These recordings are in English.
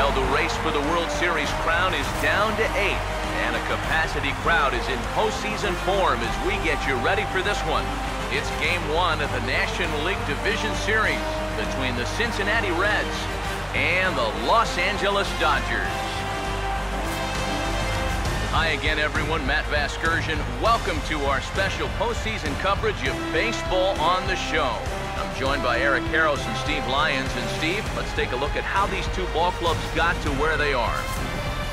Well, the race for the World Series crown is down to 8, and a capacity crowd is in postseason form as we get you ready for this one. It's Game 1 of the National League Division Series between the Cincinnati Reds and the Los Angeles Dodgers. Hi again, everyone. Matt Vasgersian. Welcome to our special postseason coverage of baseball on the show. I'm joined by Eric Harros and Steve Lyons. And Steve, let's take a look at how these two ball clubs got to where they are.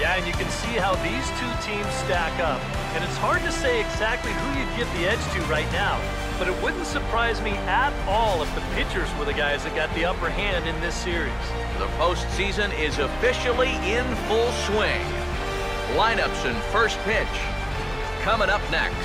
Yeah, and you can see how these two teams stack up. And it's hard to say exactly who you'd give the edge to right now. But it wouldn't surprise me at all if the pitchers were the guys that got the upper hand in this series. The postseason is officially in full swing. Lineups and first pitch coming up next.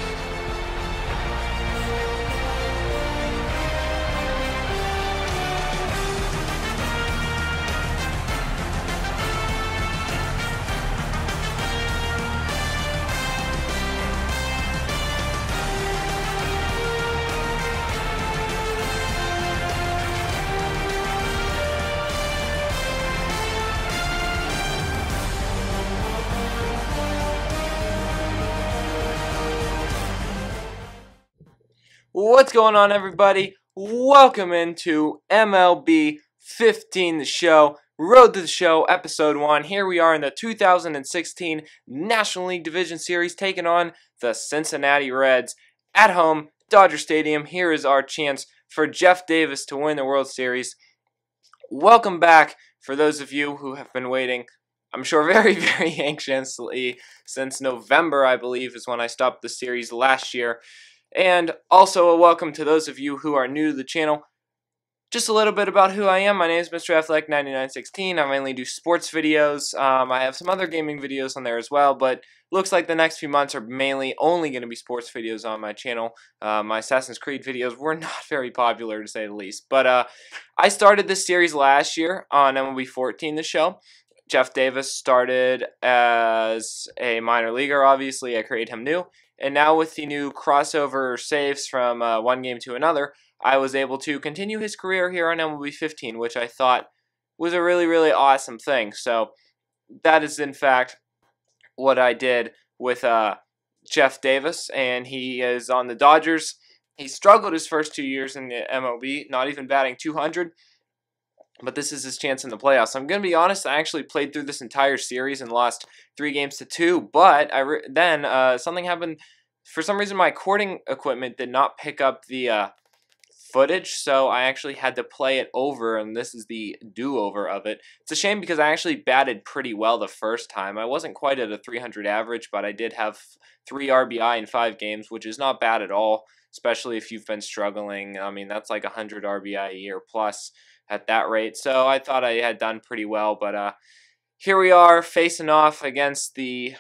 What's going on, everybody? Welcome into MLB 15, the show, Road to the Show, Episode 1. Here we are in the 2016 National League Division Series, taking on the Cincinnati Reds at home, Dodger Stadium. Here is our chance for Jeff Davis to win the World Series. Welcome back for those of you who have been waiting, I'm sure very, very anxiously, since November, I believe, is when I stopped the series last year. And also a welcome to those of you who are new to the channel. Just a little bit about who I am. My name is Mr. Athletic9916. I mainly do sports videos. I have some other gaming videos on there as well, but looks like the next few months are mainly only going to be sports videos on my channel. My Assassin's Creed videos were not very popular, to say the least. But I started this series last year on MLB 14, the show. Jeff Davis started as a minor leaguer, obviously. I created him new. And now with the new crossover saves from one game to another, I was able to continue his career here on MLB 15, which I thought was a really, really awesome thing. So that is, in fact, what I did with Jeff Davis, and he is on the Dodgers. He struggled his first 2 years in the MLB, not even batting 200. But this is his chance in the playoffs. I'm going to be honest, I actually played through this entire series and lost 3 games to 2. But then something happened. For some reason, my recording equipment did not pick up the footage, so I actually had to play it over, and this is the do-over of it. It's a shame because I actually batted pretty well the first time. I wasn't quite at a 300 average, but I did have 3 RBI in 5 games, which is not bad at all, especially if you've been struggling. I mean, that's like 100 RBI a year plus at that rate. So I thought I had done pretty well, but here we are facing off against the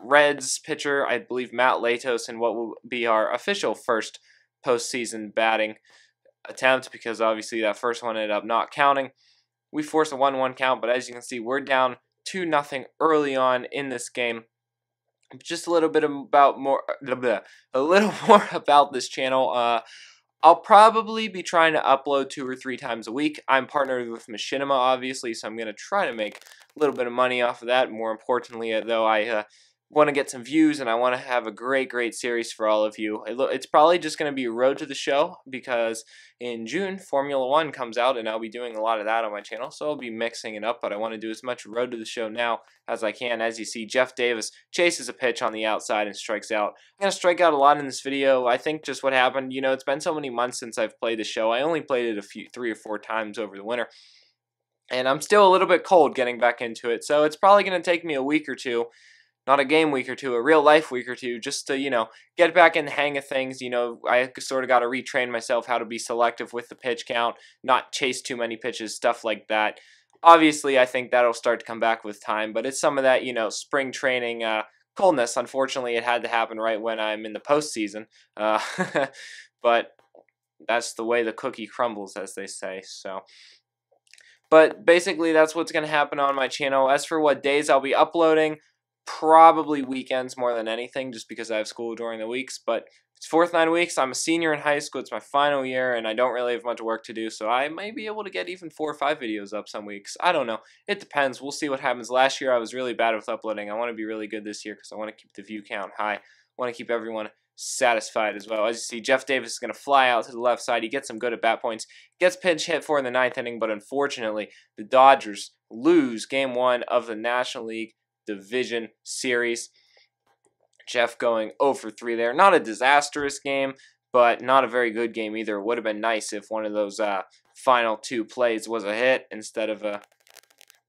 Reds pitcher, I believe Matt Latos, in what will be our official first postseason batting attempt, because obviously that first one ended up not counting. We forced a 1-1 count, but as you can see, we're down 2-0 early on in this game. Just a little bit about a little more about this channel. I'll probably be trying to upload 2 or 3 times a week. I'm partnered with Machinima, obviously, so I'm going to try to make a little bit of money off of that. More importantly, though, I want to get some views, and I want to have a great, great series for all of you. It's probably just going to be a road to the show, because in June, Formula 1 comes out, and I'll be doing a lot of that on my channel, so I'll be mixing it up, but I want to do as much road to the show now as I can. As you see, Jeff Davis chases a pitch on the outside and strikes out. I'm going to strike out a lot in this video. I think just what happened, you know, it's been so many months since I've played the show. I only played it 3 or 4 times over the winter, and I'm still a little bit cold getting back into it, so it's probably going to take me a week or two. Not a game week or two, a real life week or two, just to, you know, get back in the hang of things. You know, I sort of got to retrain myself how to be selective with the pitch count, not chase too many pitches, stuff like that. Obviously, I think that'll start to come back with time, but it's some of that, you know, spring training coldness. Unfortunately, it had to happen right when I'm in the postseason, but that's the way the cookie crumbles, as they say, so. But basically, that's what's going to happen on my channel. As for what days I'll be uploading, probably weekends more than anything, just because I have school during the weeks, but It's 4th 9 weeks. I'm a senior in high school. It's my final year, and I don't really have much work to do, so I might be able to get even 4 or 5 videos up some weeks. I don't know. It depends. We'll see what happens. Last year, I was really bad with uploading. I want to be really good this year because I want to keep the view count high. I want to keep everyone satisfied as well. As you see, Jeff Davis is going to fly out to the left side. He gets some good at-bat points. Gets pinch hit for in the 9th inning, but unfortunately, the Dodgers lose Game 1 of the National League Division Series. Jeff going 0 for 3 there. Not a disastrous game, but not a very good game either. It would have been nice if one of those final 2 plays was a hit instead of a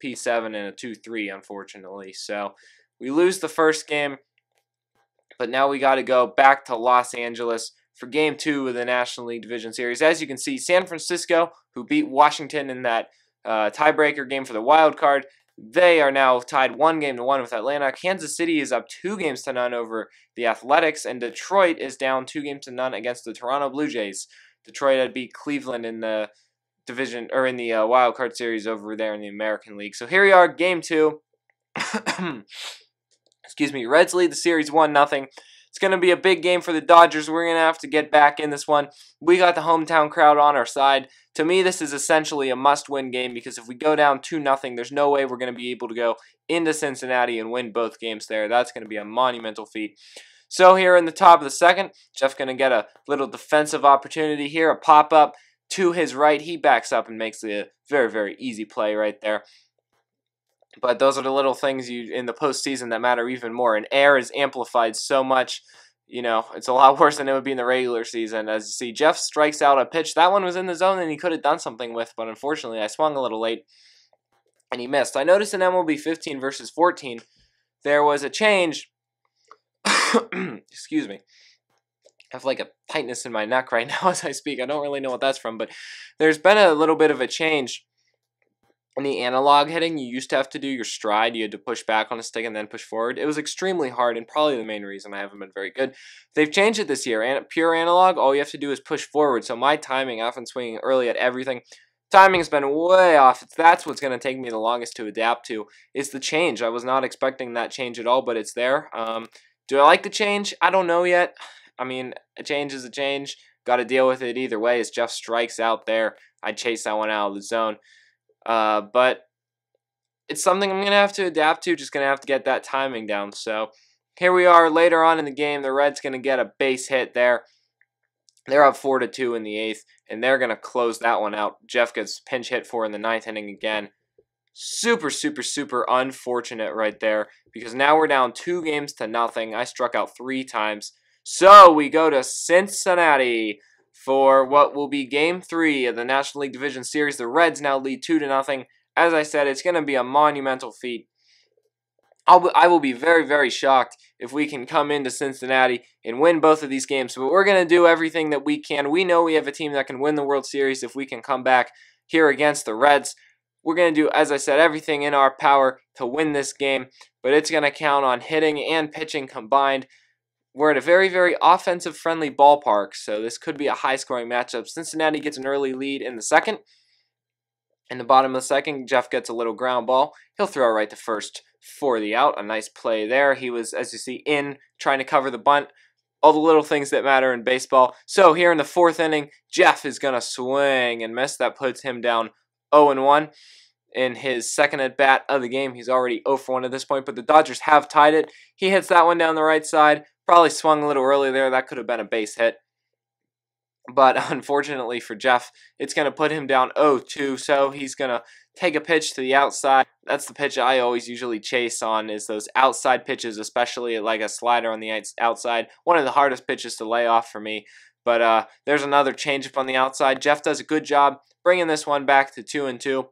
P7 and a 2-3, unfortunately. So we lose the first game, but now we got to go back to Los Angeles for Game 2 of the National League Division Series. As you can see, San Francisco, who beat Washington in that tiebreaker game for the wild card, they are now tied 1-1 with Atlanta. Kansas City is up 2-0 over the Athletics, and Detroit is down 2-0 against the Toronto Blue Jays. Detroit had beat Cleveland in the division or in the wild card series over there in the American League. So here we are, Game 2. Excuse me. Reds lead the series 1-0. It's going to be a big game for the Dodgers. We're going to have to get back in this one. We got the hometown crowd on our side. To me, this is essentially a must-win game because if we go down 2-0, there's no way we're going to be able to go into Cincinnati and win both games there. That's going to be a monumental feat. So here in the top of the second, Jeff's going to get a little defensive opportunity here, a pop-up to his right. He backs up and makes a very, very easy play right there. But those are the little things in the postseason that matter even more. And air is amplified so much, you know, it's a lot worse than it would be in the regular season. As you see, Jeff strikes out a pitch. That one was in the zone and he could have done something with, but unfortunately I swung a little late and he missed. I noticed in MLB 15 versus 14, there was a change. Excuse me. I have like a tightness in my neck right now as I speak. I don't really know what that's from, but there's been a little bit of a change. In the analog hitting, you used to have to do your stride. You had to push back on a stick and then push forward. It was extremely hard and probably the main reason I haven't been very good. They've changed it this year. And pure analog, all you have to do is push forward. So my timing, I've been swinging early at everything. Timing's been way off. That's what's going to take me the longest to adapt to. Is the change. I was not expecting that change at all, but it's there. Do I like the change? I don't know yet. I mean, a change is a change. Got to deal with it either way. As Jeff strikes out there, I chase that one out of the zone. But it's something I'm going to have to adapt to, just going to have to get that timing down. So here we are later on in the game. The Reds going to get a base hit there. They're up 4-2 in the 8th, and they're going to close that one out. Jeff gets pinch hit for in the 9th inning again. Super, super, super unfortunate right there because now we're down 2-0. I struck out 3 times. So we go to Cincinnati for what will be Game 3 of the National League Division Series. The Reds now lead 2-0. As I said, it's going to be a monumental feat. I will be very, very shocked if we can come into Cincinnati and win both of these games. But we're going to do everything that we can. We know we have a team that can win the World Series if we can come back here against the Reds. We're going to do, as I said, everything in our power to win this game. But it's going to count on hitting and pitching combined. We're at a very, very offensive-friendly ballpark, so this could be a high-scoring matchup. Cincinnati gets an early lead in the second. In the bottom of the second, Jeff gets a little ground ball. He'll throw right to first for the out. A nice play there. He was, as you see, in trying to cover the bunt. All the little things that matter in baseball. So here in the 4th inning, Jeff is going to swing and miss. That puts him down 0-1 in his second at-bat of the game. He's already 0-for-1 at this point, but the Dodgers have tied it. He hits that one down the right side. Probably swung a little early there. That could have been a base hit. But unfortunately for Jeff, it's going to put him down 0-2. So he's going to take a pitch to the outside. That's the pitch I always usually chase on, is those outside pitches, especially like a slider on the outside. One of the hardest pitches to lay off for me. But there's another changeup on the outside. Jeff does a good job bringing this one back to 2-2.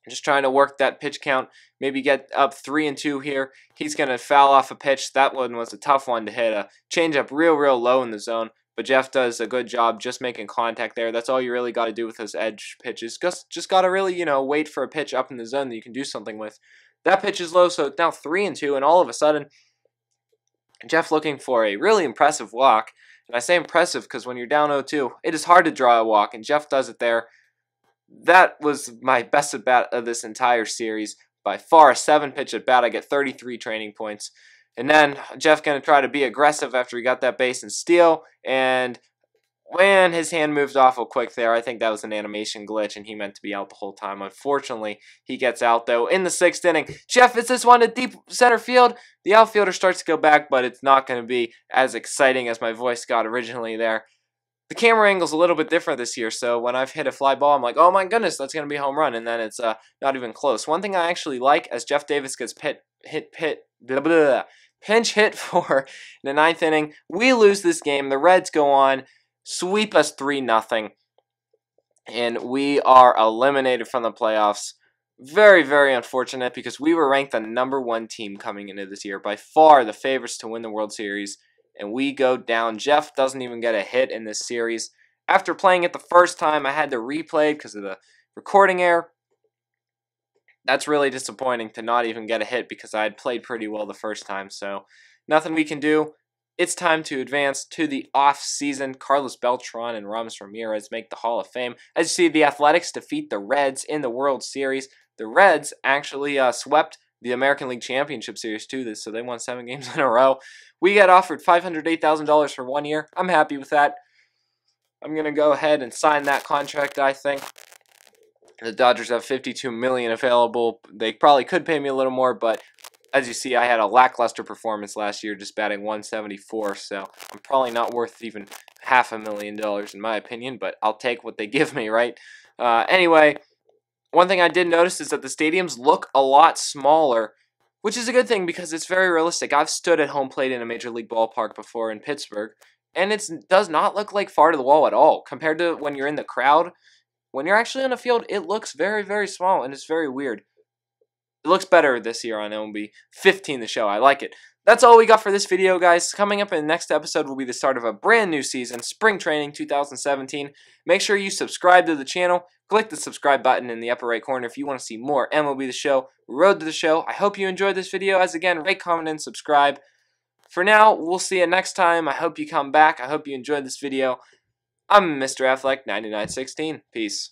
Just trying to work that pitch count, maybe get up 3-2 here. He's going to foul off a pitch. That one was a tough one to hit. A changeup real low in the zone. But Jeff does a good job just making contact there. That's all you really got to do with those edge pitches. Just got to really, wait for a pitch up in the zone that you can do something with. That pitch is low, so it's now 3-2, and all of a sudden, Jeff looking for a really impressive walk. And I say impressive because when you're down 0-2, it is hard to draw a walk, and Jeff does it there. That was my best at-bat of this entire series. By far, a 7-pitch at-bat. I get 33 training points. And then Jeff going to try to be aggressive after he got that base and steal. And man, his hand moved awful quick there. I think that was an animation glitch, and he meant to be out the whole time. Unfortunately, he gets out, though, in the 6th inning. Jeff hits this one to deep center field. The outfielder starts to go back, but it's not going to be as exciting as my voice got originally there. The camera angle's a little bit different this year, so when I've hit a fly ball, I'm like, oh my goodness, that's going to be a home run, and then it's not even close. One thing I actually like, as Jeff Davis gets pinch hit for in the 9th inning, we lose this game. The Reds go on, sweep us 3-0, and we are eliminated from the playoffs. Very, very unfortunate, because we were ranked the #1 team coming into this year, by far the favorites to win the World Series. And we go down. Jeff doesn't even get a hit in this series. After playing it the first time, I had to replay because of the recording error. That's really disappointing to not even get a hit, because I had played pretty well the first time. So nothing we can do. It's time to advance to the off-season. Carlos Beltran and Ramos Ramirez make the Hall of Fame. As you see, the Athletics defeat the Reds in the World Series. The Reds actually swept the American League Championship Series too, so they won 7 games in a row. We got offered $508,000 for 1 year. I'm happy with that. I'm going to go ahead and sign that contract, I think. The Dodgers have $52 million available. They probably could pay me a little more, but as you see, I had a lackluster performance last year, just batting .174, so I'm probably not worth even $500,000 in my opinion, but I'll take what they give me, right? Anyway, one thing I did notice is that the stadiums look a lot smaller, which is a good thing because it's very realistic. I've stood at home plate in a major league ballpark before in Pittsburgh, and it does not look like far to the wall at all. Compared to when you're in the crowd, when you're actually on the field, it looks very, very small, and it's very weird. It looks better this year on MLB 15, the show. I like it. That's all we got for this video, guys. Coming up in the next episode will be the start of a brand new season, Spring Training 2017. Make sure you subscribe to the channel. Click the subscribe button in the upper right corner if you want to see more MLB The Show, Road to the Show. I hope you enjoyed this video. As again, rate, comment, and subscribe. For now, we'll see you next time. I hope you come back. I hope you enjoyed this video. I'm Mr. Affleck, 9916. Peace.